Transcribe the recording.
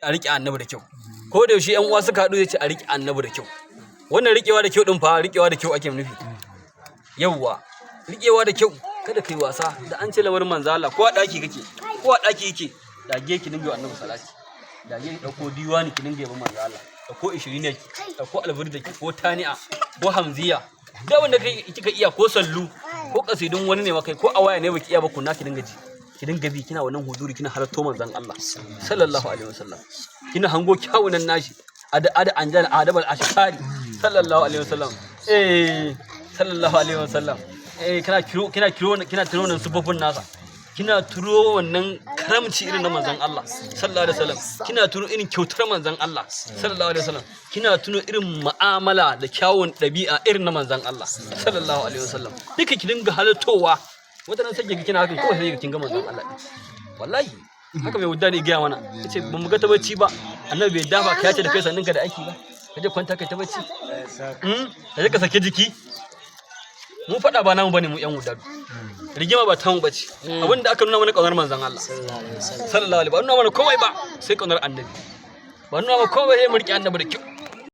a riƙe annabi da kyau. Ko da yaushe ƴan uwa suka haɗu zai ce a riƙe annabi da kyau. Wannan riƙewa da kyau din fa riƙewa da kyau ake nufi. Yawwa, riƙewa da kyau kada kai wasa da an ce lamarin manzo Allah ko a ɗaki kake ko a ɗaki yake dage ki dinga annabi salati. Dage ki dauko diwani ki dinga yaban manzo Allah. Dauko 20 ne ki, dauko alburda ki ko tani'a ko hamziya. Da wanda kai kika iya ko sallu ko kasidun wani ne makai ko a waya ne baki iya ba kunna ki dinga ji. Ki dinga bi kina wannan huduri kina halatto manzon Allah sallallahu alaihi wasallam. Kina hango kyawunan nashi ada anjal adabal ashkari sallallahu alaihi wasallam. Sallallahu alaihi wasallam. Kina turo nan sufofin nasa. Kina turo wannan karamci irin na manzon Allah sallallahu alaihi wasallam. Kina turo irin kyautar manzon Allah sallallahu alaihi wasallam. Kina tuno irin mu'amala da kyawun ɗabi'a irin na manzon Allah sallallahu alaihi wasallam. Duka ki dinga halattowa. Wata nan sai kina hakan kawai sai kin ga manzon Allah. Wallahi haka mai wadda ne gaya mana yace ba mu ga ta bacci ba annabi bai dafa ka yace da kai sanninka da aiki ba kaje kwanta kai ta bacci kaje ka sake jiki mu fada ba namu bane mu yan wadda rigima ba ta mu bace abinda aka nuna mana kaunar manzon Allah sallallahu alaihi wasallam ba nuna mana komai ba sai kaunar annabi ba nuna mana komai sai mu rike annabi da kyau